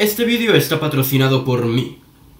Este vídeo está patrocinado por mí.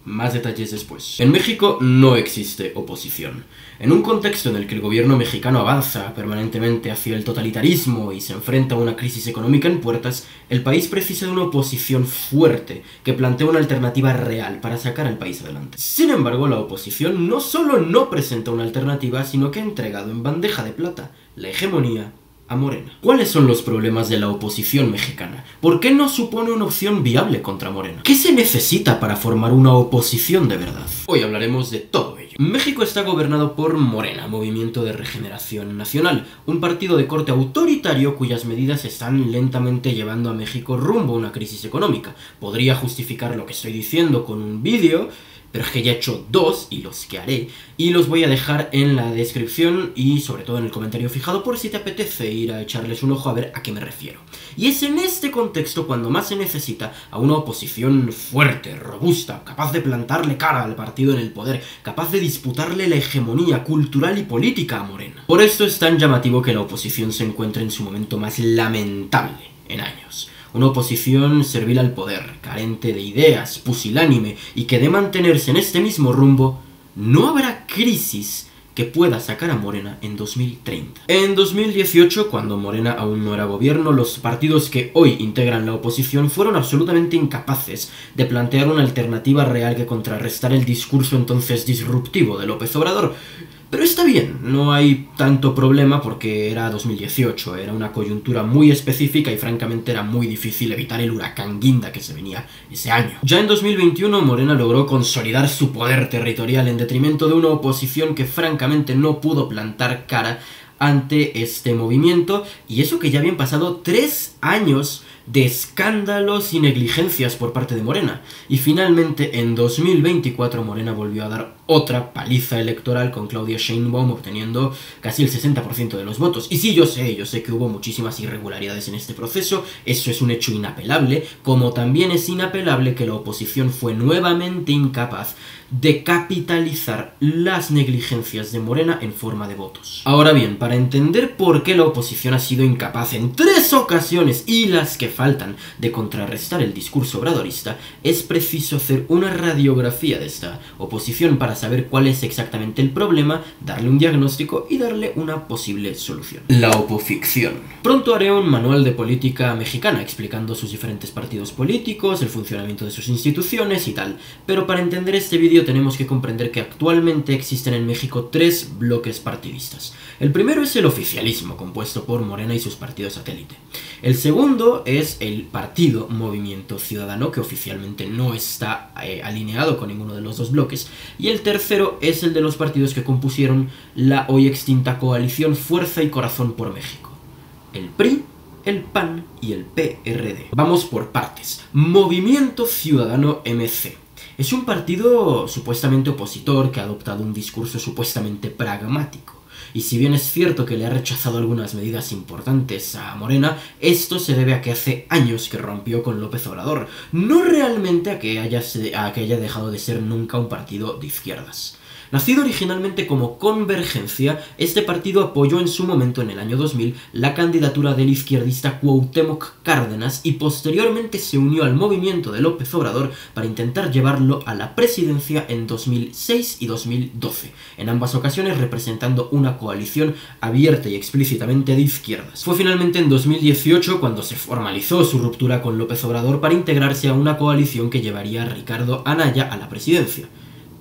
Más detalles después. En México no existe oposición. En un contexto en el que el gobierno mexicano avanza permanentemente hacia el totalitarismo y se enfrenta a una crisis económica en puertas, el país precisa de una oposición fuerte que plantee una alternativa real para sacar al país adelante. Sin embargo, la oposición no solo no presenta una alternativa, sino que ha entregado en bandeja de plata la hegemonía a Morena. ¿Cuáles son los problemas de la oposición mexicana? ¿Por qué no supone una opción viable contra Morena? ¿Qué se necesita para formar una oposición de verdad? Hoy hablaremos de todo ello. México está gobernado por Morena, Movimiento de Regeneración Nacional, un partido de corte autoritario cuyas medidas están lentamente llevando a México rumbo a una crisis económica. Podría justificar lo que estoy diciendo con un vídeo, pero es que ya he hecho dos, y los que haré, y los voy a dejar en la descripción y sobre todo en el comentario fijado por si te apetece ir a echarles un ojo a ver a qué me refiero. Y es en este contexto cuando más se necesita a una oposición fuerte, robusta, capaz de plantarle cara al partido en el poder, capaz de disputarle la hegemonía cultural y política a Morena. Por esto es tan llamativo que la oposición se encuentre en su momento más lamentable en años. Una oposición servil al poder, carente de ideas, pusilánime y que de mantenerse en este mismo rumbo, no habrá crisis que pueda sacar a Morena en 2030. En 2018, cuando Morena aún no era gobierno, los partidos que hoy integran la oposición fueron absolutamente incapaces de plantear una alternativa real que contrarrestar el discurso entonces disruptivo de López Obrador. Pero está bien, no hay tanto problema porque era 2018, era una coyuntura muy específica y francamente era muy difícil evitar el huracán Guinda que se venía ese año. Ya en 2021 Morena logró consolidar su poder territorial en detrimento de una oposición que francamente no pudo plantar cara ante este movimiento, y eso que ya habían pasado 3 años de escándalos y negligencias por parte de Morena. Y finalmente en 2024 Morena volvió a dar otra paliza electoral con Claudia Sheinbaum obteniendo casi el 60% de los votos. Y sí, yo sé que hubo muchísimas irregularidades en este proceso, eso es un hecho inapelable, como también es inapelable que la oposición fue nuevamente incapaz de capitalizar las negligencias de Morena en forma de votos. Ahora bien, para entender por qué la oposición ha sido incapaz en 3 ocasiones y las que faltan de contrarrestar el discurso obradorista, es preciso hacer una radiografía de esta oposición para saber cuál es exactamente el problema, darle un diagnóstico y darle una posible solución. La opoficción. Pronto haré un manual de política mexicana explicando sus diferentes partidos políticos, el funcionamiento de sus instituciones y tal, pero para entender este vídeo tenemos que comprender que actualmente existen en México 3 bloques partidistas. El primero es el oficialismo, compuesto por Morena y sus partidos satélite. El segundo es el partido Movimiento Ciudadano, que oficialmente no está alineado con ninguno de los 2 bloques. Y el tercero es el de los partidos que compusieron la hoy extinta coalición Fuerza y Corazón por México. El PRI, el PAN y el PRD. Vamos por partes. Movimiento Ciudadano MC. Es un partido supuestamente opositor que ha adoptado un discurso supuestamente pragmático. Y si bien es cierto que le ha rechazado algunas medidas importantes a Morena, esto se debe a que hace años que rompió con López Obrador, no realmente a que haya dejado de ser nunca un partido de izquierdas. Nacido originalmente como Convergencia, este partido apoyó en su momento, en el año 2000, la candidatura del izquierdista Cuauhtémoc Cárdenas y posteriormente se unió al movimiento de López Obrador para intentar llevarlo a la presidencia en 2006 y 2012, en ambas ocasiones representando una coalición abierta y explícitamente de izquierdas. Fue finalmente en 2018 cuando se formalizó su ruptura con López Obrador para integrarse a una coalición que llevaría a Ricardo Anaya a la presidencia.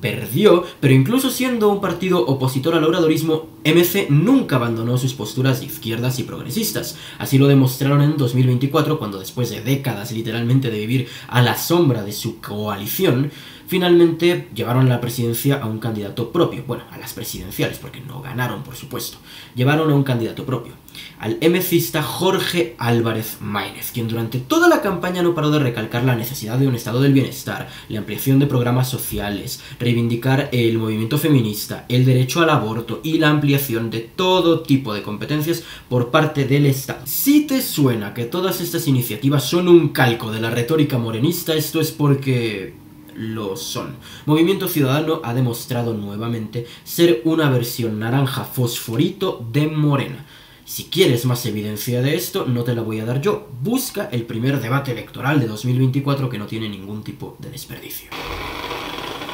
Perdió, pero incluso siendo un partido opositor al obradorismo, MC nunca abandonó sus posturas de izquierdas y progresistas. Así lo demostraron en 2024, cuando después de décadas literalmente de vivir a la sombra de su coalición, finalmente llevaron a la presidencia a un candidato propio. Bueno, a las presidenciales, porque no ganaron, por supuesto. Llevaron a un candidato propio, al MCista Jorge Álvarez Maínez, quien durante toda la campaña no paró de recalcar la necesidad de un estado del bienestar, la ampliación de programas sociales, reivindicar el movimiento feminista, el derecho al aborto y la ampliación de todo tipo de competencias por parte del Estado. Si te suena que todas estas iniciativas son un calco de la retórica morenista, esto es porque lo son. Movimiento Ciudadano ha demostrado nuevamente ser una versión naranja fosforito de Morena. Si quieres más evidencia de esto, no te la voy a dar yo. Busca el primer debate electoral de 2024 que no tiene ningún tipo de desperdicio.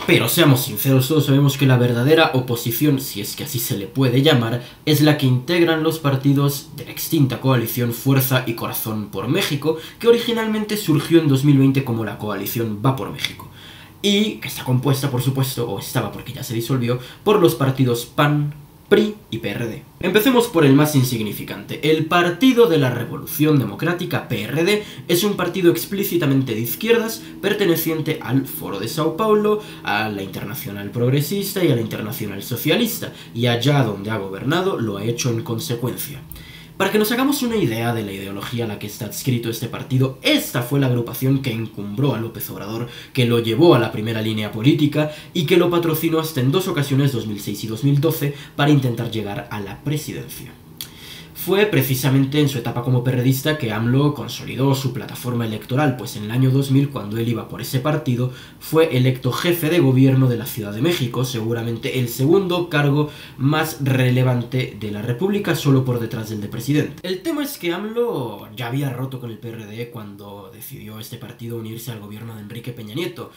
Pero seamos sinceros, todos sabemos que la verdadera oposición, si es que así se le puede llamar, es la que integran los partidos de la extinta coalición Fuerza y Corazón por México, que originalmente surgió en 2020 como la coalición Va por México, y que está compuesta, por supuesto, o estaba porque ya se disolvió, por los partidos PAN, PRI y PRD. Empecemos por el más insignificante. El Partido de la Revolución Democrática, PRD, es un partido explícitamente de izquierdas perteneciente al Foro de Sao Paulo, a la Internacional Progresista y a la Internacional Socialista, y allá donde ha gobernado lo ha hecho en consecuencia. Para que nos hagamos una idea de la ideología a la que está adscrito este partido, esta fue la agrupación que encumbró a López Obrador, que lo llevó a la primera línea política y que lo patrocinó hasta en 2 ocasiones, 2006 y 2012, para intentar llegar a la presidencia. Fue precisamente en su etapa como perredista que AMLO consolidó su plataforma electoral, pues en el año 2000, cuando él iba por ese partido, fue electo jefe de gobierno de la Ciudad de México, seguramente el segundo cargo más relevante de la República, solo por detrás del de presidente. El tema es que AMLO ya había roto con el PRD cuando decidió este partido unirse al gobierno de Enrique Peña Nieto.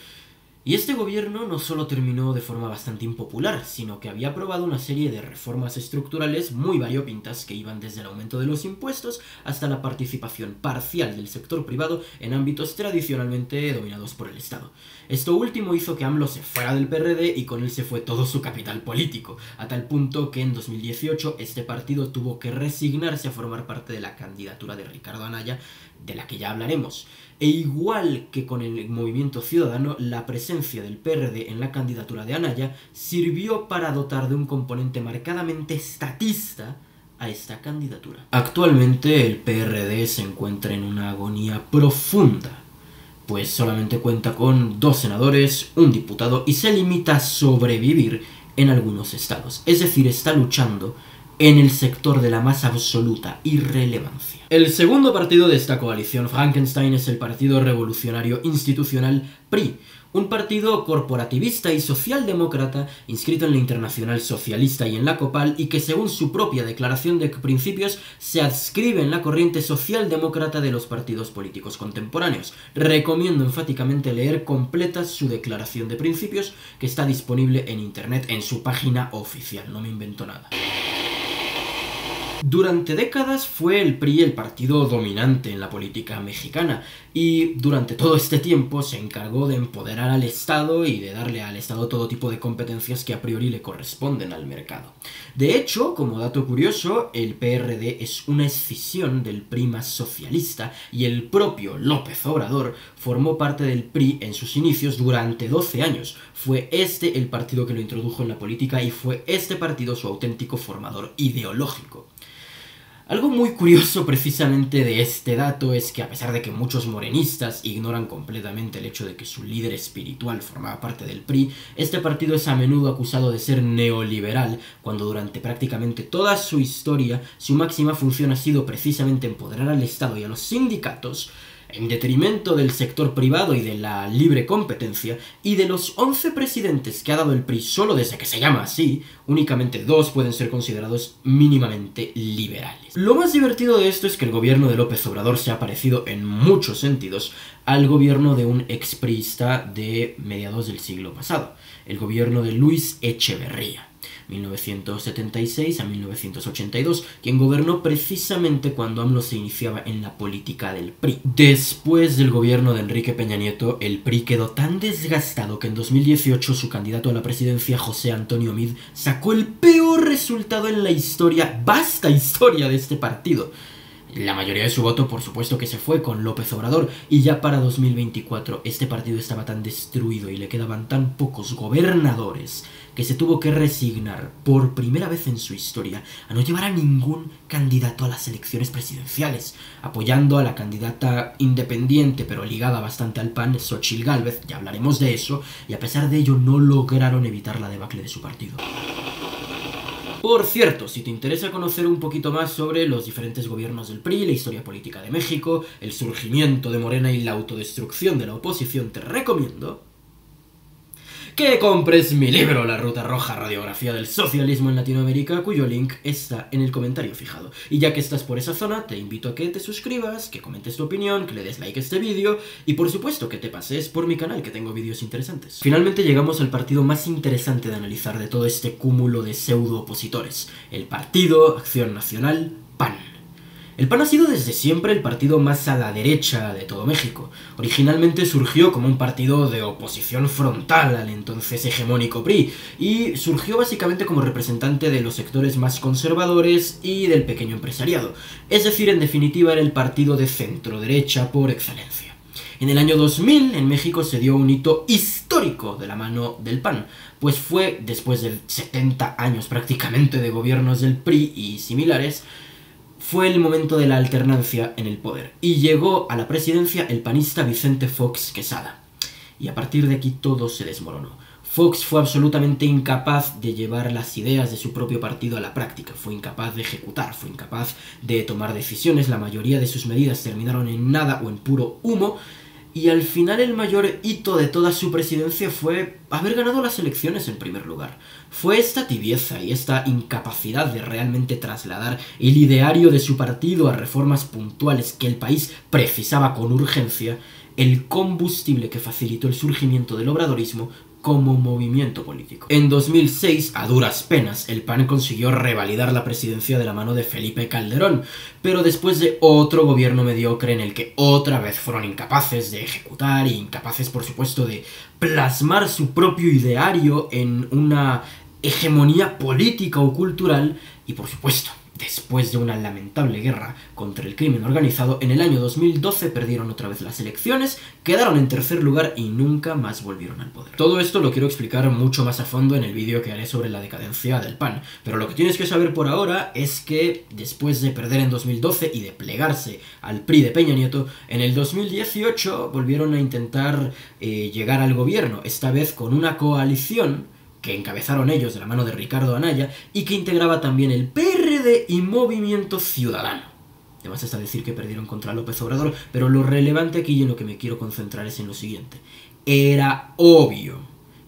Y este gobierno no solo terminó de forma bastante impopular, sino que había aprobado una serie de reformas estructurales muy variopintas que iban desde el aumento de los impuestos hasta la participación parcial del sector privado en ámbitos tradicionalmente dominados por el Estado. Esto último hizo que AMLO se fuera del PRD y con él se fue todo su capital político, a tal punto que en 2018 este partido tuvo que resignarse a formar parte de la candidatura de Ricardo Anaya, de la que ya hablaremos. E igual que con el Movimiento Ciudadano, la presencia del PRD en la candidatura de Anaya sirvió para dotar de un componente marcadamente estatista a esta candidatura. Actualmente el PRD se encuentra en una agonía profunda, pues solamente cuenta con 2 senadores, un diputado y se limita a sobrevivir en algunos estados. Es decir, está luchando en el sector de la más absoluta irrelevancia. El segundo partido de esta coalición Frankenstein es el Partido Revolucionario Institucional PRI, un partido corporativista y socialdemócrata inscrito en la Internacional Socialista y en la COPAL y que según su propia declaración de principios se adscribe en la corriente socialdemócrata de los partidos políticos contemporáneos. Recomiendo enfáticamente leer completa su declaración de principios, que está disponible en internet en su página oficial, no me invento nada. Durante décadas fue el PRI el partido dominante en la política mexicana y durante todo este tiempo se encargó de empoderar al Estado y de darle al Estado todo tipo de competencias que a priori le corresponden al mercado. De hecho, como dato curioso, el PRD es una escisión del PRI más socialista y el propio López Obrador formó parte del PRI en sus inicios durante 12 años. Fue este el partido que lo introdujo en la política y fue este partido su auténtico formador ideológico. Algo muy curioso precisamente de este dato es que a pesar de que muchos morenistas ignoran completamente el hecho de que su líder espiritual formaba parte del PRI, este partido es a menudo acusado de ser neoliberal, cuando durante prácticamente toda su historia su máxima función ha sido precisamente empoderar al Estado y a los sindicatos en detrimento del sector privado y de la libre competencia, y de los 11 presidentes que ha dado el PRI solo desde que se llama así, únicamente 2 pueden ser considerados mínimamente liberales. Lo más divertido de esto es que el gobierno de López Obrador se ha parecido en muchos sentidos al gobierno de un expriista de mediados del siglo pasado, el gobierno de Luis Echeverría, 1976 a 1982, quien gobernó precisamente cuando AMLO se iniciaba en la política del PRI. Después del gobierno de Enrique Peña Nieto, el PRI quedó tan desgastado que en 2018 su candidato a la presidencia, José Antonio Meade, sacó el peor resultado en la historia, vasta historia de este partido. La mayoría de su voto, por supuesto, que se fue con López Obrador, y ya para 2024 este partido estaba tan destruido y le quedaban tan pocos gobernadores que se tuvo que resignar por primera vez en su historia a no llevar a ningún candidato a las elecciones presidenciales, apoyando a la candidata independiente pero ligada bastante al PAN, Xóchitl Gálvez, ya hablaremos de eso, y a pesar de ello no lograron evitar la debacle de su partido. Por cierto, si te interesa conocer un poquito más sobre los diferentes gobiernos del PRI, la historia política de México, el surgimiento de Morena y la autodestrucción de la oposición, te recomiendo que compres mi libro La Ruta Roja, Radiografía del Socialismo en Latinoamérica, cuyo link está en el comentario fijado. Y ya que estás por esa zona, te invito a que te suscribas, que comentes tu opinión, que le des like a este vídeo y por supuesto que te pases por mi canal, que tengo vídeos interesantes. Finalmente llegamos al partido más interesante de analizar de todo este cúmulo de pseudo-opositores, el Partido Acción Nacional, PAN. El PAN ha sido desde siempre el partido más a la derecha de todo México. Originalmente surgió como un partido de oposición frontal al entonces hegemónico PRI, y surgió básicamente como representante de los sectores más conservadores y del pequeño empresariado. Es decir, en definitiva era el partido de centro-derecha por excelencia. En el año 2000, en México se dio un hito histórico de la mano del PAN, pues fue después de 70 años prácticamente de gobiernos del PRI y similares, fue el momento de la alternancia en el poder, y llegó a la presidencia el panista Vicente Fox Quesada. Y a partir de aquí todo se desmoronó. Fox fue absolutamente incapaz de llevar las ideas de su propio partido a la práctica, fue incapaz de ejecutar, fue incapaz de tomar decisiones, la mayoría de sus medidas terminaron en nada o en puro humo, y al final el mayor hito de toda su presidencia fue haber ganado las elecciones en primer lugar. Fue esta tibieza y esta incapacidad de realmente trasladar el ideario de su partido a reformas puntuales que el país precisaba con urgencia, el combustible que facilitó el surgimiento del obradorismo como movimiento político. En 2006, a duras penas, el PAN consiguió revalidar la presidencia de la mano de Felipe Calderón, pero después de otro gobierno mediocre en el que otra vez fueron incapaces de ejecutar y incapaces, por supuesto, de plasmar su propio ideario en una hegemonía política o cultural, y por supuesto, después de una lamentable guerra contra el crimen organizado, en el año 2012 perdieron otra vez las elecciones, quedaron en tercer lugar y nunca más volvieron al poder. Todo esto lo quiero explicar mucho más a fondo en el vídeo que haré sobre la decadencia del PAN, pero lo que tienes que saber por ahora es que después de perder en 2012 y de plegarse al PRI de Peña Nieto, en el 2018 volvieron a intentar llegar al gobierno, esta vez con una coalición que encabezaron ellos de la mano de Ricardo Anaya y que integraba también el PRD y Movimiento Ciudadano. Además está decir que perdieron contra López Obrador, pero lo relevante aquí y en lo que me quiero concentrar es en lo siguiente. Era obvio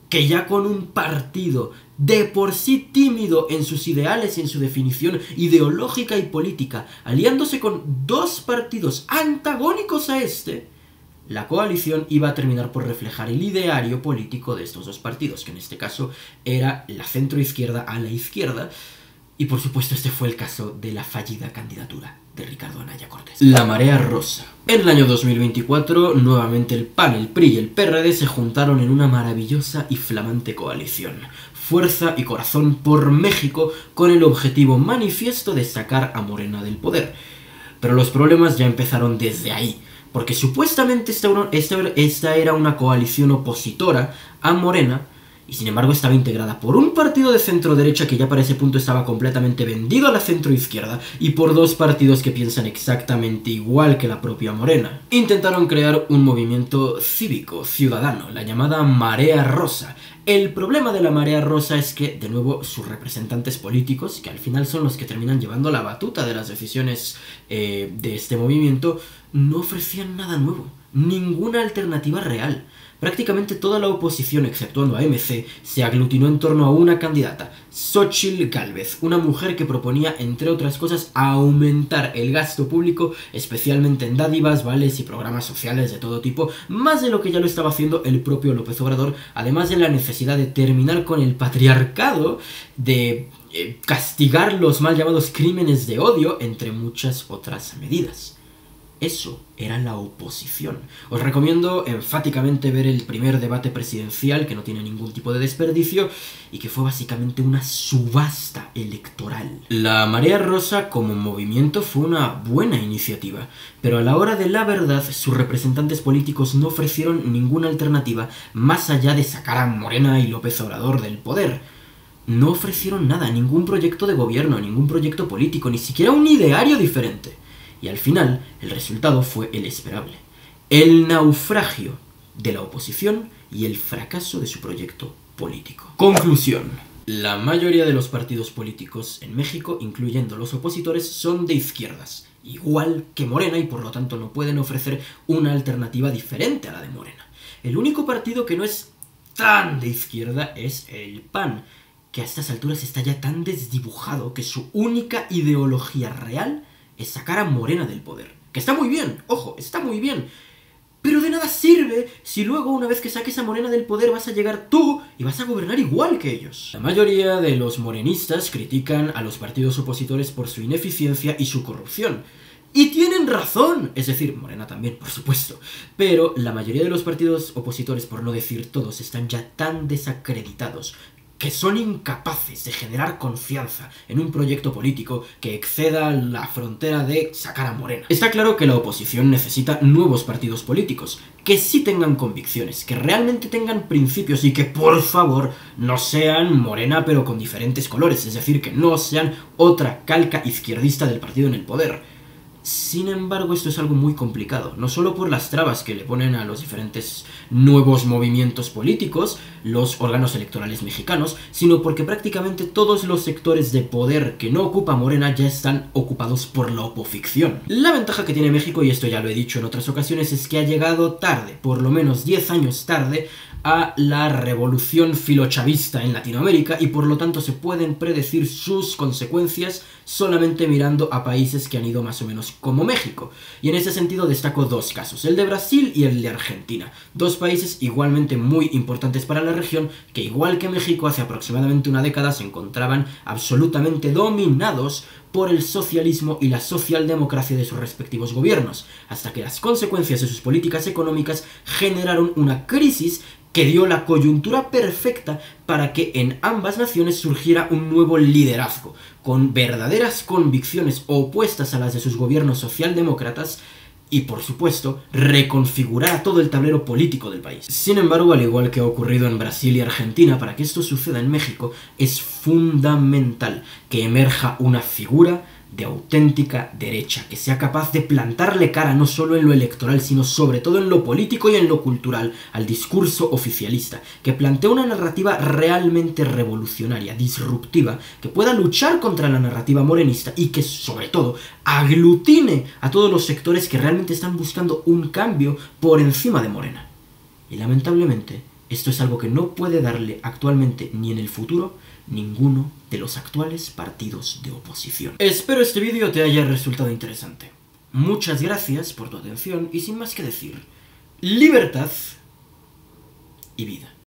que ya con un partido de por sí tímido en sus ideales y en su definición ideológica y política, aliándose con dos partidos antagónicos a este, la coalición iba a terminar por reflejar el ideario político de estos dos partidos, que en este caso era la centroizquierda a la izquierda, y por supuesto este fue el caso de la fallida candidatura de Ricardo Anaya Cortés. La marea rosa. En el año 2024, nuevamente el PAN, el PRI y el PRD se juntaron en una maravillosa y flamante coalición. Fuerza y corazón por México, con el objetivo manifiesto de sacar a Morena del poder. Pero los problemas ya empezaron desde ahí, porque supuestamente esta era una coalición opositora a Morena, y sin embargo estaba integrada por un partido de centro-derecha que ya para ese punto estaba completamente vendido a la centro-izquierda, y por dos partidos que piensan exactamente igual que la propia Morena. Intentaron crear un movimiento cívico, ciudadano, la llamada Marea Rosa. El problema de la Marea Rosa es que, de nuevo, sus representantes políticos, que al final son los que terminan llevando la batuta de las decisiones de este movimiento, no ofrecían nada nuevo, ninguna alternativa real. Prácticamente toda la oposición, exceptuando a MC, se aglutinó en torno a una candidata, Xóchitl Gálvez, una mujer que proponía, entre otras cosas, aumentar el gasto público, especialmente en dádivas, vales y programas sociales de todo tipo, más de lo que ya lo estaba haciendo el propio López Obrador, además de la necesidad de terminar con el patriarcado, de castigar los mal llamados crímenes de odio, entre muchas otras medidas. Eso era la oposición. Os recomiendo enfáticamente ver el primer debate presidencial, que no tiene ningún tipo de desperdicio, y que fue básicamente una subasta electoral. La Marea Rosa como movimiento fue una buena iniciativa, pero a la hora de la verdad, sus representantes políticos no ofrecieron ninguna alternativa más allá de sacar a Morena y López Obrador del poder. No ofrecieron nada, ningún proyecto de gobierno, ningún proyecto político, ni siquiera un ideario diferente. Y al final, el resultado fue el esperable. El naufragio de la oposición y el fracaso de su proyecto político. Conclusión. La mayoría de los partidos políticos en México, incluyendo los opositores, son de izquierdas, igual que Morena, y por lo tanto no pueden ofrecer una alternativa diferente a la de Morena. El único partido que no es tan de izquierda es el PAN, que a estas alturas está ya tan desdibujado que su única ideología real es sacar a Morena del poder. Que está muy bien, ojo, está muy bien. Pero de nada sirve si luego, una vez que saques a Morena del poder, vas a llegar tú y vas a gobernar igual que ellos. La mayoría de los morenistas critican a los partidos opositores por su ineficiencia y su corrupción. Y tienen razón, es decir, Morena también, por supuesto. Pero la mayoría de los partidos opositores, por no decir todos, están ya tan desacreditados que son incapaces de generar confianza en un proyecto político que exceda la frontera de sacar a Morena. Está claro que la oposición necesita nuevos partidos políticos, que sí tengan convicciones, que realmente tengan principios y que, por favor, no sean Morena pero con diferentes colores, es decir, que no sean otra calca izquierdista del partido en el poder. Sin embargo, esto es algo muy complicado, no solo por las trabas que le ponen a los diferentes nuevos movimientos políticos, los órganos electorales mexicanos, sino porque prácticamente todos los sectores de poder que no ocupa Morena ya están ocupados por la oposición. La ventaja que tiene México, y esto ya lo he dicho en otras ocasiones, es que ha llegado tarde, por lo menos 10 años tarde, a la revolución filochavista en Latinoamérica y por lo tanto se pueden predecir sus consecuencias solamente mirando a países que han ido más o menos como México. Y en ese sentido destaco dos casos, el de Brasil y el de Argentina, dos países igualmente muy importantes para la región que, igual que México, hace aproximadamente una década se encontraban absolutamente dominados por el socialismo y la socialdemocracia de sus respectivos gobiernos, hasta que las consecuencias de sus políticas económicas generaron una crisis que dio la coyuntura perfecta para que en ambas naciones surgiera un nuevo liderazgo, con verdaderas convicciones opuestas a las de sus gobiernos socialdemócratas y, por supuesto, reconfigurar todo el tablero político del país. Sin embargo, al igual que ha ocurrido en Brasil y Argentina, para que esto suceda en México, es fundamental que emerja una figura de auténtica derecha, que sea capaz de plantarle cara no solo en lo electoral, sino sobre todo en lo político y en lo cultural, al discurso oficialista, que plantee una narrativa realmente revolucionaria, disruptiva, que pueda luchar contra la narrativa morenista y que, sobre todo, aglutine a todos los sectores que realmente están buscando un cambio por encima de Morena. Y lamentablemente, esto es algo que no puede darle actualmente ni en el futuro ninguno de los actuales partidos de oposición. Espero este vídeo te haya resultado interesante. Muchas gracias por tu atención y sin más que decir, libertad y vida.